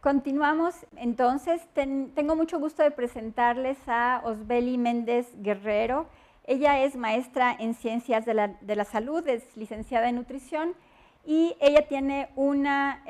Continuamos, entonces, tengo mucho gusto de presentarles a Osbeli Méndez Guerrero. Ella es maestra en Ciencias de la Salud, es licenciada en Nutrición y ella tiene una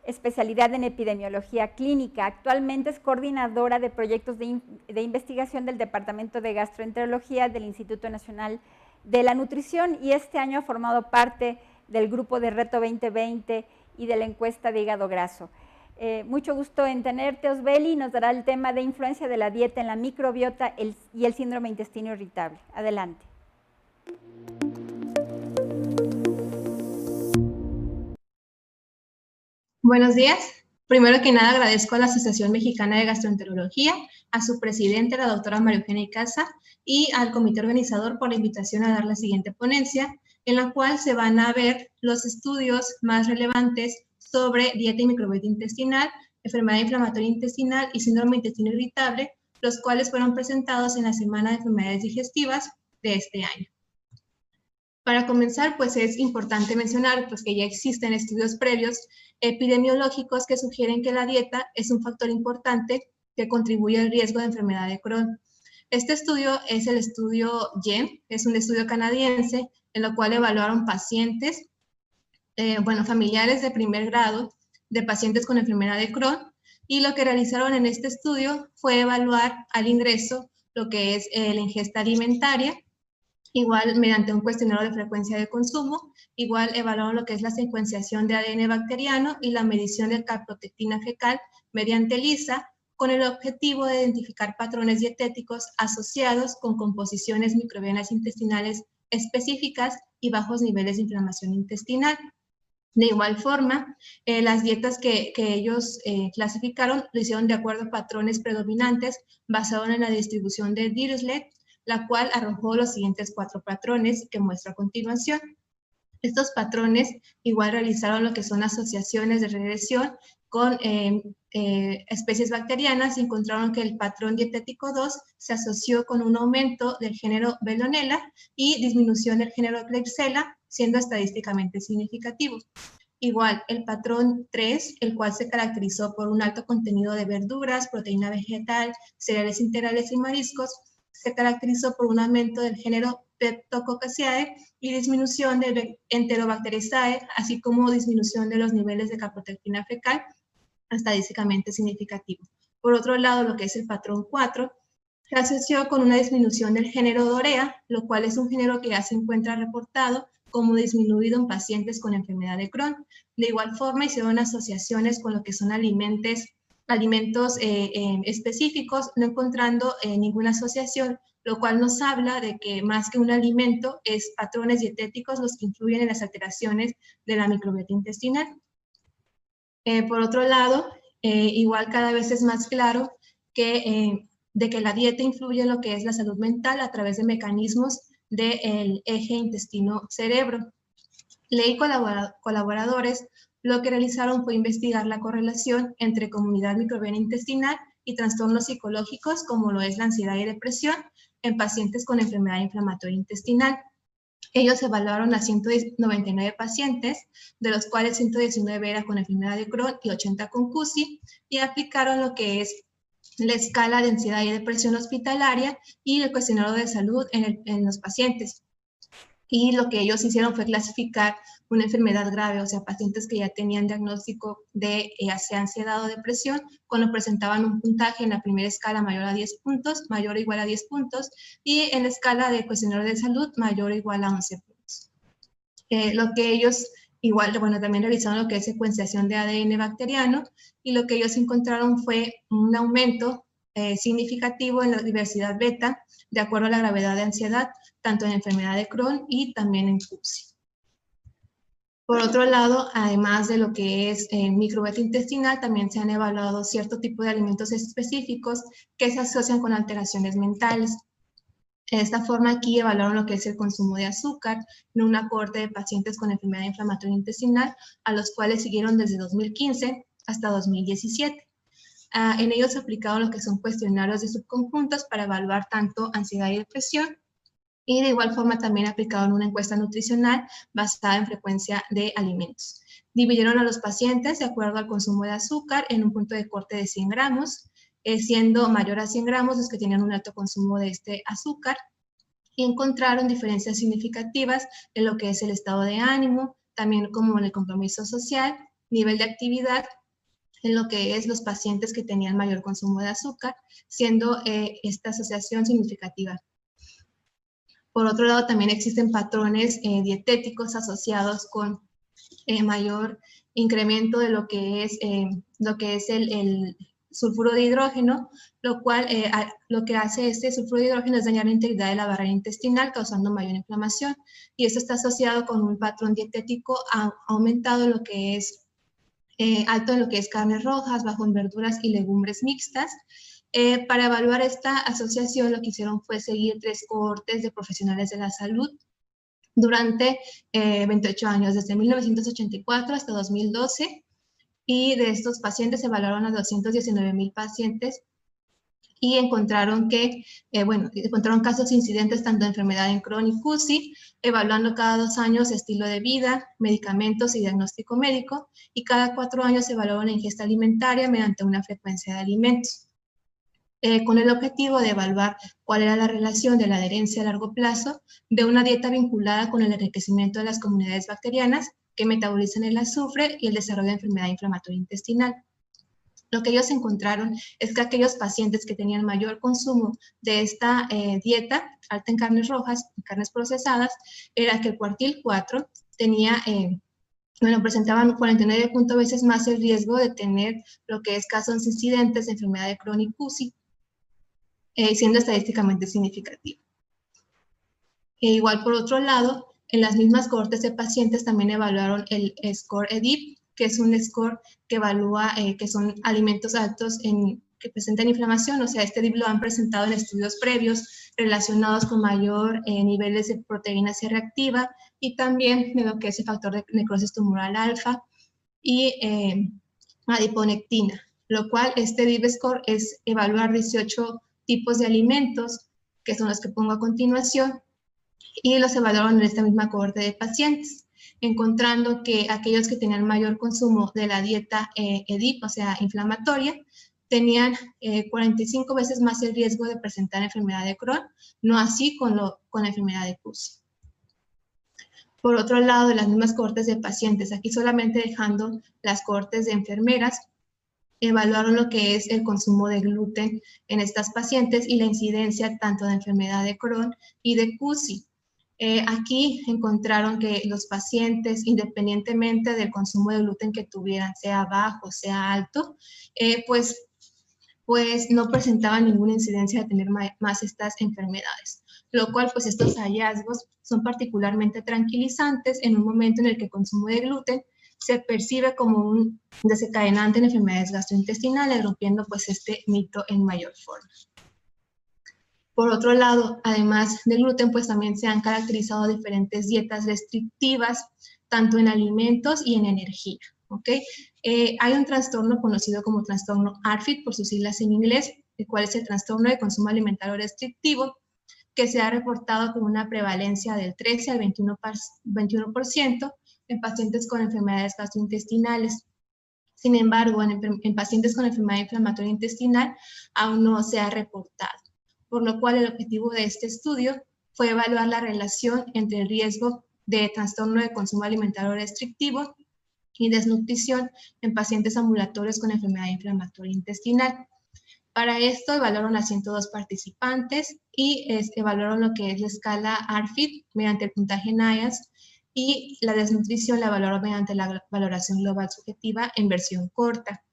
especialidad en epidemiología clínica. Actualmente es coordinadora de proyectos de investigación del Departamento de Gastroenterología del Instituto Nacional de la Nutrición y este año ha formado parte del grupo de Reto 2020 y de la encuesta de hígado graso. Mucho gusto en tenerte, Osbeli. Nos dará el tema de influencia de la dieta en la microbiota y el síndrome intestino irritable. Adelante. Buenos días. Primero que nada agradezco a la Asociación Mexicana de Gastroenterología, a su presidente, la doctora María Eugenia Icaza, y al comité organizador por la invitación a dar la siguiente ponencia, en la cual se van a ver los estudios más relevantes sobre dieta y microbiota intestinal, enfermedad inflamatoria intestinal y síndrome intestino irritable, los cuales fueron presentados en la Semana de Enfermedades Digestivas de este año. Para comenzar, pues es importante mencionar pues, que ya existen estudios previos epidemiológicos que sugieren que la dieta es un factor importante que contribuye al riesgo de enfermedad de Crohn. Este estudio es el estudio YEM, es un estudio canadiense en el cual evaluaron pacientes, familiares de primer grado de pacientes con enfermedad de Crohn, y lo que realizaron en este estudio fue evaluar al ingreso lo que es la ingesta alimentaria, igual mediante un cuestionario de frecuencia de consumo, igual evaluaron lo que es la secuenciación de ADN bacteriano y la medición de calprotectina fecal mediante ELISA, con el objetivo de identificar patrones dietéticos asociados con composiciones microbianas intestinales específicas y bajos niveles de inflamación intestinal. De igual forma, las dietas que ellos clasificaron lo hicieron de acuerdo a patrones predominantes basados en la distribución de Dirichlet, la cual arrojó los siguientes 4 patrones que muestro a continuación. Estos patrones igual realizaron lo que son asociaciones de regresión con especies bacterianas y encontraron que el patrón dietético 2 se asoció con un aumento del género Veillonella y disminución del género Klebsiella, siendo estadísticamente significativo. Igual, el patrón 3, el cual se caracterizó por un alto contenido de verduras, proteína vegetal, cereales integrales y mariscos, se caracterizó por un aumento del género Peptococcaceae y disminución de Enterobacteriaceae, así como disminución de los niveles de calprotectina fecal, estadísticamente significativo. Por otro lado, lo que es el patrón 4, se asoció con una disminución del género Dorea, lo cual es un género que ya se encuentra reportado como disminuido en pacientes con enfermedad de Crohn. De igual forma, hicieron asociaciones con lo que son alimentos específicos, no encontrando ninguna asociación, lo cual nos habla de que más que un alimento, es patrones dietéticos los que influyen en las alteraciones de la microbiota intestinal. Por otro lado, igual cada vez es más claro de que la dieta influye en lo que es la salud mental a través de mecanismos del eje intestino-cerebro. Ley y colaboradores lo que realizaron fue investigar la correlación entre comunidad microbiana intestinal y trastornos psicológicos como lo es la ansiedad y depresión en pacientes con enfermedad inflamatoria intestinal. Ellos evaluaron a 199 pacientes, de los cuales 119 era con enfermedad de Crohn y 80 con CUSI, y aplicaron lo que es la escala de ansiedad y depresión hospitalaria y el cuestionario de salud en los pacientes. Y lo que ellos hicieron fue clasificar una enfermedad grave, o sea, pacientes que ya tenían diagnóstico de ansiedad o depresión, cuando presentaban un puntaje en la primera escala mayor a 10 puntos, mayor o igual a 10 puntos, y en la escala de cuestionario de salud mayor o igual a 11 puntos. Lo que ellos también realizaron lo que es secuenciación de ADN bacteriano, y lo que ellos encontraron fue un aumento significativo en la diversidad beta, de acuerdo a la gravedad de ansiedad, tanto en enfermedad de Crohn y también en CUSI. Por otro lado, además de lo que es microbiota intestinal, también se han evaluado cierto tipo de alimentos específicos que se asocian con alteraciones mentales. De esta forma, aquí evaluaron lo que es el consumo de azúcar en una cohorte de pacientes con enfermedad inflamatoria intestinal, a los cuales siguieron desde 2015 hasta 2017. En ellos se aplicaron lo que son cuestionarios de subconjuntos para evaluar tanto ansiedad y depresión, Y de igual forma también aplicaron una encuesta nutricional basada en frecuencia de alimentos. Dividieron a los pacientes de acuerdo al consumo de azúcar en un punto de corte de 100 gramos, siendo mayor a 100 gramos los que tenían un alto consumo de este azúcar, y encontraron diferencias significativas en lo que es el estado de ánimo, también como en el compromiso social, nivel de actividad, en lo que es los pacientes que tenían mayor consumo de azúcar, siendo esta asociación significativa. Por otro lado, también existen patrones dietéticos asociados con mayor incremento de lo que es el sulfuro de hidrógeno, lo cual lo que hace este sulfuro de hidrógeno es dañar la integridad de la barrera intestinal, causando mayor inflamación. Y esto está asociado con un patrón dietético aumentado en lo que es alto en lo que es carnes rojas, bajo en verduras y legumbres mixtas. Para evaluar esta asociación, lo que hicieron fue seguir 3 cohortes de profesionales de la salud durante 28 años, desde 1984 hasta 2012, y de estos pacientes evaluaron a 219,000 pacientes y encontraron que, encontraron casos incidentes tanto de enfermedad en Crohn y CUSI, evaluando cada 2 años estilo de vida, medicamentos y diagnóstico médico, y cada 4 años evaluaron la ingesta alimentaria mediante una frecuencia de alimentos. Con el objetivo de evaluar cuál era la relación de la adherencia a largo plazo de una dieta vinculada con el enriquecimiento de las comunidades bacterianas que metabolizan el azufre y el desarrollo de enfermedad inflamatoria intestinal. Lo que ellos encontraron es que aquellos pacientes que tenían mayor consumo de esta dieta, alta en carnes rojas, carnes procesadas, era que el cuartil 4 tenía, presentaban 49 veces más el riesgo de tener lo que es casos incidentes de enfermedad de Crohn y CUSI, siendo estadísticamente significativo. Igual, por otro lado, en las mismas cohortes de pacientes también evaluaron el score EDIP, que es un score que evalúa que son alimentos altos que presentan inflamación, o sea, este EDIP lo han presentado en estudios previos relacionados con mayor niveles de proteína C reactiva y también de lo que es el factor de necrosis tumoral alfa y adiponectina, lo cual este EDIP score es evaluar 18 tipos de alimentos, que son los que pongo a continuación, y los evaluaron en esta misma cohorte de pacientes, encontrando que aquellos que tenían mayor consumo de la dieta EDIP, o sea, inflamatoria, tenían 45 veces más el riesgo de presentar enfermedad de Crohn, no así con la enfermedad de CUSI. Por otro lado, las mismas cohortes de pacientes, aquí solamente dejando las cohortes de enfermeras, evaluaron lo que es el consumo de gluten en estas pacientes y la incidencia tanto de enfermedad de Crohn y de CUSI. Aquí encontraron que los pacientes, independientemente del consumo de gluten que tuvieran, sea bajo, sea alto, pues no presentaban ninguna incidencia de tener más estas enfermedades, lo cual pues estos hallazgos son particularmente tranquilizantes en un momento en el que el consumo de gluten se percibe como un desencadenante en enfermedades gastrointestinales, rompiendo pues este mito en mayor forma. Por otro lado, además del gluten, pues también se han caracterizado diferentes dietas restrictivas, tanto en alimentos y en energía, ¿ok? Hay un trastorno conocido como trastorno ARFID, por sus siglas en inglés, el cual es el trastorno de consumo alimentario restrictivo, que se ha reportado con una prevalencia del 13 al 21% en pacientes con enfermedades gastrointestinales. Sin embargo, en pacientes con enfermedad inflamatoria intestinal aún no se ha reportado, por lo cual el objetivo de este estudio fue evaluar la relación entre el riesgo de trastorno de consumo alimentario restrictivo y desnutrición en pacientes ambulatorios con enfermedad inflamatoria intestinal. Para esto evaluaron a 102 participantes y evaluaron lo que es la escala ARFID mediante el puntaje NIAS, y la desnutrición la evaluaron mediante la valoración global subjetiva en versión corta.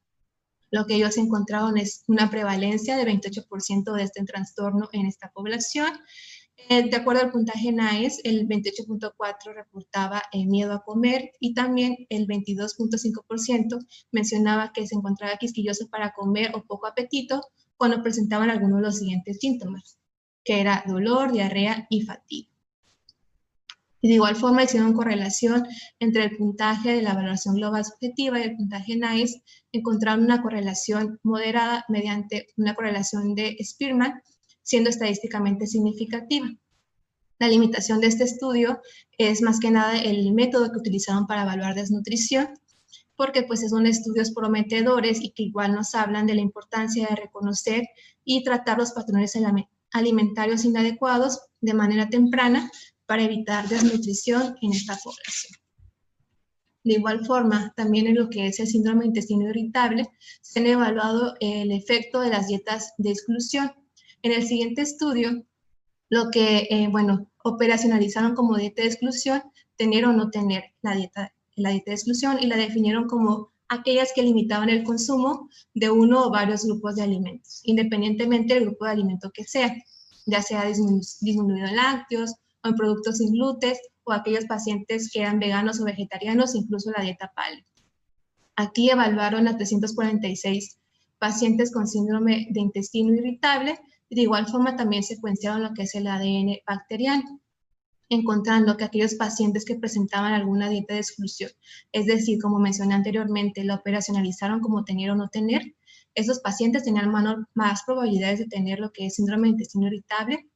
Lo que ellos encontraron es una prevalencia de 28% de este trastorno en esta población. De acuerdo al puntaje NIAS, el 28.4% reportaba miedo a comer y también el 22.5% mencionaba que se encontraba quisquilloso para comer o poco apetito cuando presentaban algunos de los siguientes síntomas, que era dolor, diarrea y fatiga. Y de igual forma hicieron correlación entre el puntaje de la evaluación global subjetiva y el puntaje NIAS, encontraron una correlación moderada mediante una correlación de Spearman, siendo estadísticamente significativa. La limitación de este estudio es más que nada el método que utilizaron para evaluar desnutrición, porque pues son estudios prometedores y que igual nos hablan de la importancia de reconocer y tratar los patrones alimentarios inadecuados de manera temprana para evitar desnutrición en esta población. De igual forma, también en lo que es el síndrome de intestino irritable, se han evaluado el efecto de las dietas de exclusión. En el siguiente estudio, lo que, operacionalizaron como dieta de exclusión, tener o no tener la dieta de exclusión, y la definieron como aquellas que limitaban el consumo de uno o varios grupos de alimentos, independientemente del grupo de alimento que sea, ya sea disminuido en lácteos o en productos sin gluten, o aquellos pacientes que eran veganos o vegetarianos, incluso la dieta paleo. Aquí evaluaron a 346 pacientes con síndrome de intestino irritable, y de igual forma también secuenciaron lo que es el ADN bacteriano, encontrando que aquellos pacientes que presentaban alguna dieta de exclusión, es decir, como mencioné anteriormente, la operacionalizaron como tener o no tener, esos pacientes tenían más probabilidades de tener lo que es síndrome de intestino irritable,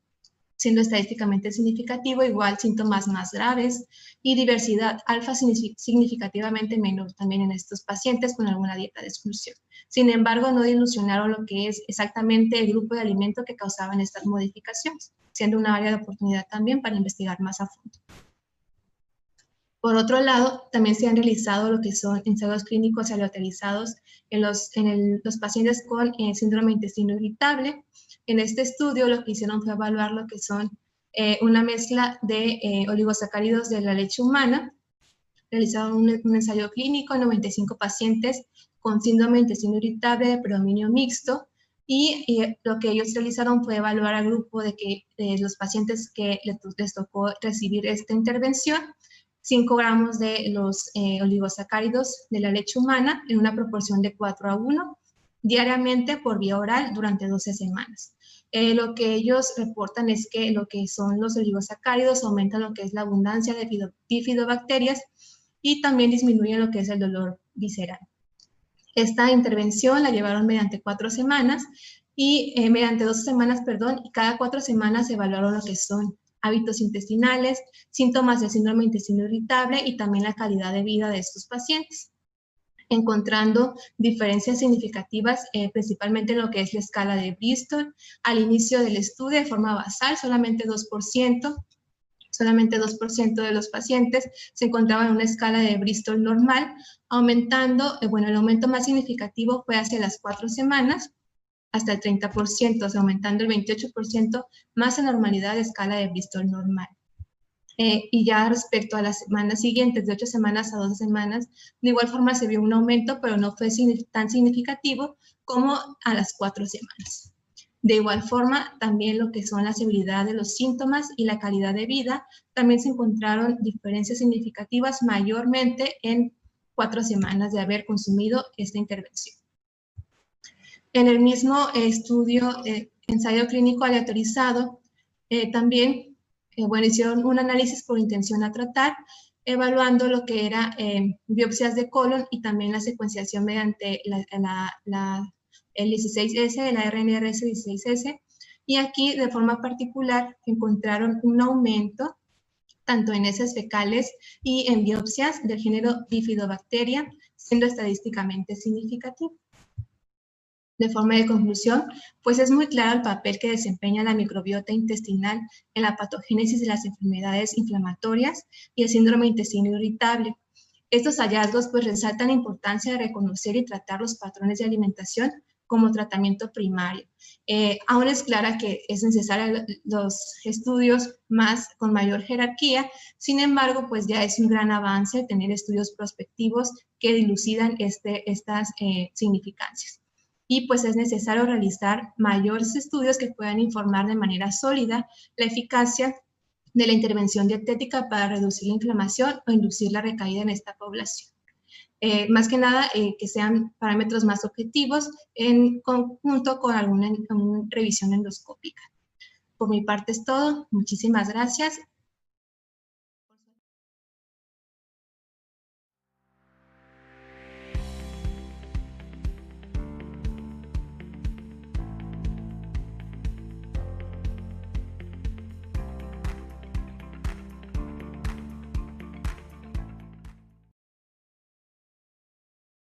siendo estadísticamente significativo, igual síntomas más graves y diversidad alfa significativamente menor también en estos pacientes con alguna dieta de exclusión. Sin embargo, no dilucionaron lo que es exactamente el grupo de alimento que causaban estas modificaciones, siendo una área de oportunidad también para investigar más a fondo. Por otro lado, también se han realizado lo que son ensayos clínicos aleatorizados en los pacientes con síndrome de intestino irritable. En este estudio lo que hicieron fue evaluar lo que son una mezcla de oligosacáridos de la leche humana. Realizaron un ensayo clínico en 95 pacientes con síndrome de intestino irritable de predominio mixto, y lo que ellos realizaron fue evaluar al grupo de los pacientes que les tocó recibir esta intervención, 5 gramos de los oligosacáridos de la leche humana en una proporción de 4:1 diariamente por vía oral durante 12 semanas. Lo que ellos reportan es que lo que son los oligosacáridos aumentan lo que es la abundancia de bifidobacterias y también disminuyen lo que es el dolor visceral. Esta intervención la llevaron mediante 4 semanas y mediante 12 semanas, y cada 4 semanas se evaluaron lo que son hábitos intestinales, síntomas del síndrome de intestino irritable y también la calidad de vida de estos pacientes, encontrando diferencias significativas, principalmente en lo que es la escala de Bristol. Al inicio del estudio, de forma basal, solamente 2% de los pacientes se encontraban en una escala de Bristol normal, aumentando, el aumento más significativo fue hacia las 4 semanas, hasta el 30%, o sea, aumentando el 28% más en normalidad de escala de Bristol normal. Y ya respecto a las semanas siguientes, de 8 semanas a 12 semanas, de igual forma se vio un aumento, pero no fue tan significativo como a las 4 semanas. De igual forma, también lo que son la severidad de los síntomas y la calidad de vida, también se encontraron diferencias significativas mayormente en 4 semanas de haber consumido esta intervención. En el mismo estudio, ensayo clínico aleatorizado, también hicieron un análisis por intención a tratar, evaluando lo que era biopsias de colon y también la secuenciación mediante el 16S, el ARNRS 16S, y aquí de forma particular encontraron un aumento tanto en heces fecales y en biopsias del género Bifidobacteria, siendo estadísticamente significativo. De forma de conclusión, pues es muy claro el papel que desempeña la microbiota intestinal en la patogénesis de las enfermedades inflamatorias y el síndrome de intestino irritable. Estos hallazgos pues resaltan la importancia de reconocer y tratar los patrones de alimentación como tratamiento primario. Aún es clara que es necesario los estudios con mayor jerarquía, sin embargo, pues ya es un gran avance tener estudios prospectivos que dilucidan estas significancias. Y pues es necesario realizar mayores estudios que puedan informar de manera sólida la eficacia de la intervención dietética para reducir la inflamación o inducir la recaída en esta población. Más que nada, que sean parámetros más objetivos en conjunto con alguna revisión endoscópica. Por mi parte es todo. Muchísimas gracias